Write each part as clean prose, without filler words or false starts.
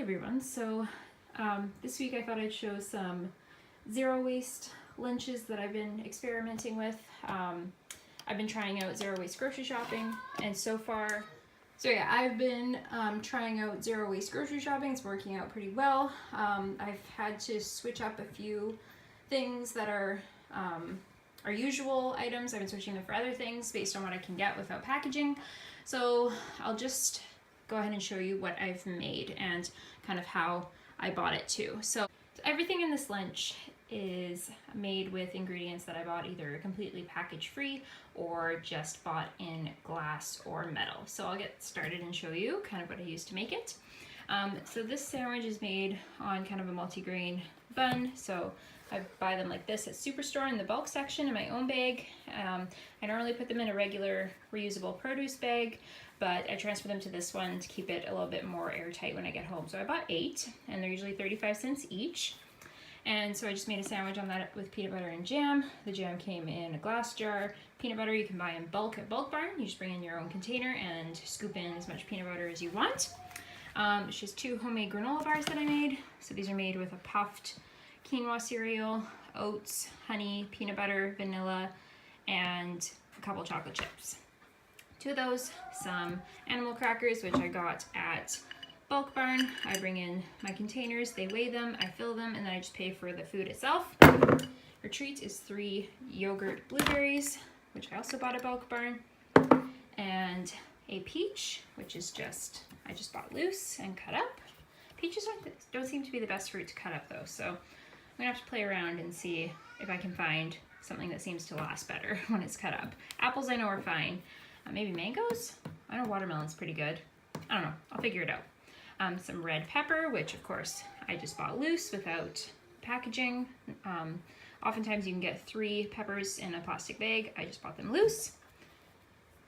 everyone, so this week I thought I'd show some zero waste lunches that I've been experimenting with. I've been trying out zero waste grocery shopping, and so yeah, I've been trying out zero waste grocery shopping. It's working out pretty well. I've had to switch up a few things that are our usual items. I've been switching them for other things based on what I can get without packaging. So I'll just go ahead and show you what I've made and kind of how I bought it too. So everything in this lunch is made with ingredients that I bought either completely package free or just bought in glass or metal. So I'll get started and show you kind of what I used to make it. So this sandwich is made on kind of a multi-grain bun. So I buy them like this at Superstore in the bulk section in my own bag. I normally put them in a regular reusable produce bag, but I transfer them to this one to keep it a little bit more airtight when I get home. So I bought 8, and they're usually 35 cents each. And so I just made a sandwich on that with peanut butter and jam. The jam came in a glass jar. Peanut butter you can buy in bulk at Bulk Barn. You just bring in your own container and scoop in as much peanut butter as you want. It's just 2 homemade granola bars that I made. So these are made with a puffed quinoa cereal, oats, honey, peanut butter, vanilla, and a couple chocolate chips. 2 of those, some animal crackers, which I got at Bulk Barn. I bring in my containers, they weigh them, I fill them, and then I just pay for the food itself. Your treat is 3 yogurt blueberries, which I also bought at Bulk Barn, and a peach, which is I just bought loose and cut up. Peaches don't seem to be the best fruit to cut up though, so I'm gonna have to play around and see if I can find something that seems to last better when it's cut up. Apples I know are fine. Maybe mangoes? I know watermelon's pretty good. I don't know, I'll figure it out. Some red pepper, which of course I just bought loose without packaging. Oftentimes you can get 3 peppers in a plastic bag. I just bought them loose.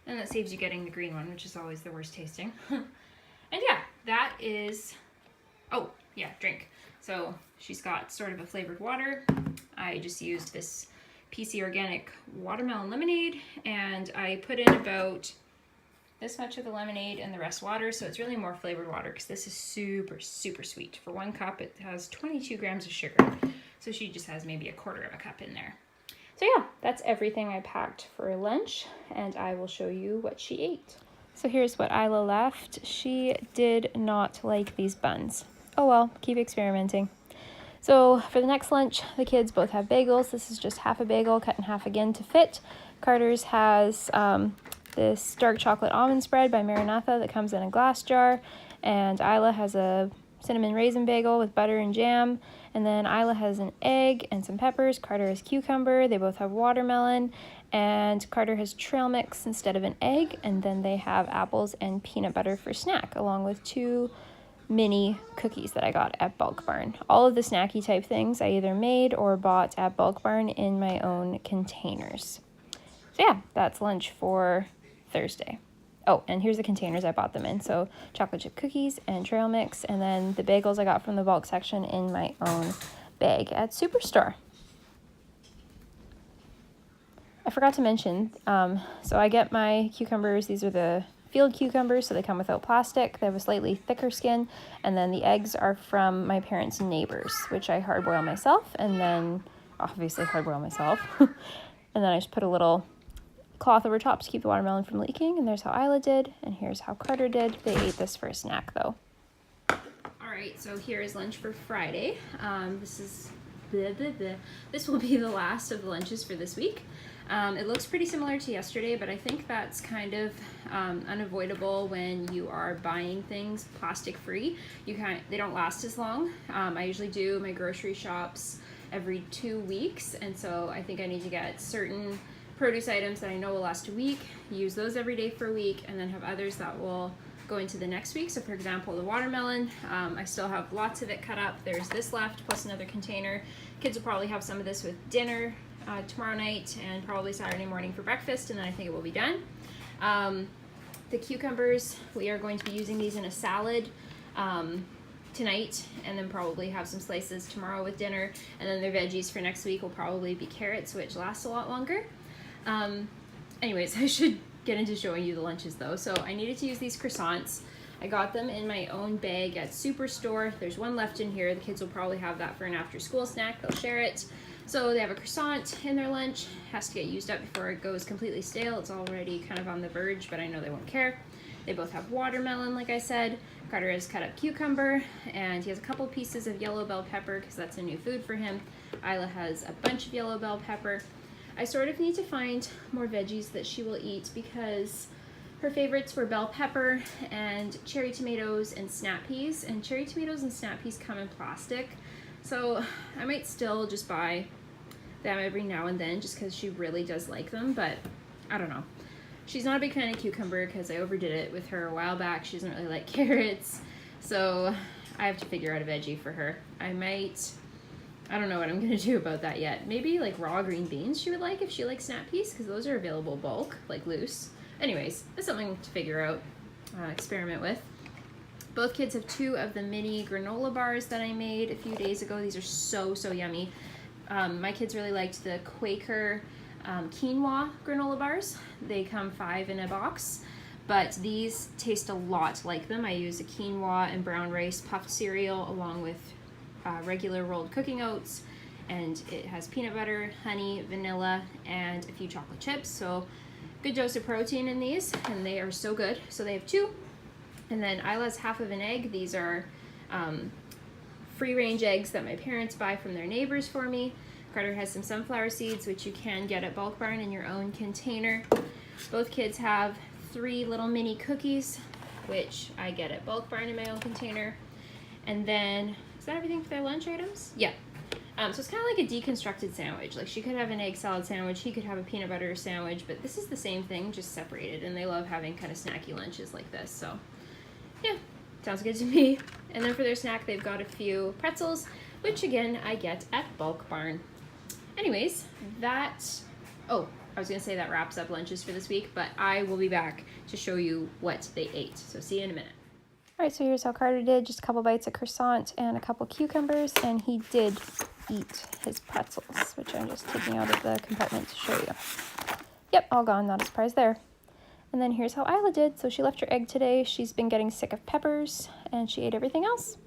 And that saves you getting the green one, which is always the worst tasting. And yeah, that is, oh yeah, drink. So she's got sort of a flavored water. I just used this PC Organic watermelon lemonade, and I put in about this much of the lemonade and the rest water, so it's really more flavored water because this is super, super sweet. For 1 cup, it has 22 grams of sugar, so she just has maybe 1/4 of a cup in there. So yeah, that's everything I packed for lunch, and I will show you what she ate. So here's what Isla left. She did not like these buns. Oh well, keep experimenting. So for the next lunch, the kids both have bagels. This is just half a bagel cut in half again to fit. Carter's has this dark chocolate almond spread by Maranatha that comes in a glass jar. And Isla has a cinnamon raisin bagel with butter and jam. And then Isla has an egg and some peppers. Carter has cucumber. They both have watermelon. And Carter has trail mix instead of an egg. And then they have apples and peanut butter for snack, along with 2 mini cookies that I got at Bulk Barn. All of the snacky type things I either made or bought at Bulk Barn in my own containers. So yeah, that's lunch for Thursday. Oh, and here's the containers I bought them in. So chocolate chip cookies and trail mix, and then the bagels I got from the bulk section in my own bag at Superstore. I forgot to mention, so I get my cucumbers. These are the field cucumbers, so they come without plastic. They have a slightly thicker skin, and then the eggs are from my parents' neighbors, which I hard boil myself, and then obviously hard boil myself. And then I just put a little cloth over top to keep the watermelon from leaking, and there's how Isla did, and here's how Carter did. They ate this for a snack though. Alright, so here is lunch for Friday. This will be the last of the lunches for this week. It looks pretty similar to yesterday, but I think that's kind of unavoidable when you are buying things plastic free. They don't last as long. I usually do my grocery shops every 2 weeks, and so I think I need to get certain produce items that I know will last a week, use those every day for a week, and then have others that will go into the next week. So for example, the watermelon, I still have lots of it cut up. There's this left plus another container. Kids will probably have some of this with dinner tomorrow night and probably Saturday morning for breakfast, and then I think it will be done. The cucumbers, we are going to be using these in a salad tonight, and then probably have some slices tomorrow with dinner, and then their veggies for next week will probably be carrots, which last a lot longer. Anyways, I should get into showing you the lunches though. So I needed to use these croissants. I I got them in my own bag at Superstore. There's one left in here. The kids will probably have that for an after school snack. They'll share it. So they have a croissant in their lunch. It has to get used up before it goes completely stale. It's already kind of on the verge, but I know they won't care. They both have watermelon, like I said. Carter has cut up cucumber, and he has a couple pieces of yellow bell pepper because that's a new food for him. Isla has a bunch of yellow bell pepper. I sort of need to find more veggies that she will eat because her favorites were bell pepper and cherry tomatoes and snap peas. And cherry tomatoes and snap peas come in plastic. So I might still just buy them every now and then just because she really does like them, but I don't know. She's not a big fan of cucumber because I overdid it with her a while back. She doesn't really like carrots. So I have to figure out a veggie for her. I don't know what I'm gonna do about that yet. Maybe like raw green beans she would like if she likes snap peas because those are available bulk, like loose. Anyways, that's something to figure out, experiment with. Both kids have 2 of the mini granola bars that I made a few days ago. These are so yummy. My kids really liked the Quaker quinoa granola bars. They come 5 in a box, but these taste a lot like them. I use a quinoa and brown rice puffed cereal along with regular rolled cooking oats, and it has peanut butter, honey, vanilla, and a few chocolate chips. So good dose of protein in these, and they are so good. So they have 2. And then Isla's half of an egg. These are free-range eggs that my parents buy from their neighbors for me. Carter has some sunflower seeds, which you can get at Bulk Barn in your own container. Both kids have 3 little mini cookies, which I get at Bulk Barn in my own container. And then, is that everything for their lunch items? Yeah. So it's kind of like a deconstructed sandwich. Like she could have an egg salad sandwich, he could have a peanut butter sandwich, but this is the same thing, just separated. And they love having kind of snacky lunches like this. So yeah, sounds good to me. And then for their snack, they've got a few pretzels, which again, I get at Bulk Barn. Anyways, I was gonna say that wraps up lunches for this week, but I will be back to show you what they ate. So see you in a minute. All right, so here's how Carter did. Just a couple bites of croissant and a couple cucumbers, and he did eat his pretzels, which I'm just taking out of the compartment to show you. Yep, all gone, not a surprise there. And then here's how Isla did. So she left her egg today. She's been getting sick of peppers, and she ate everything else.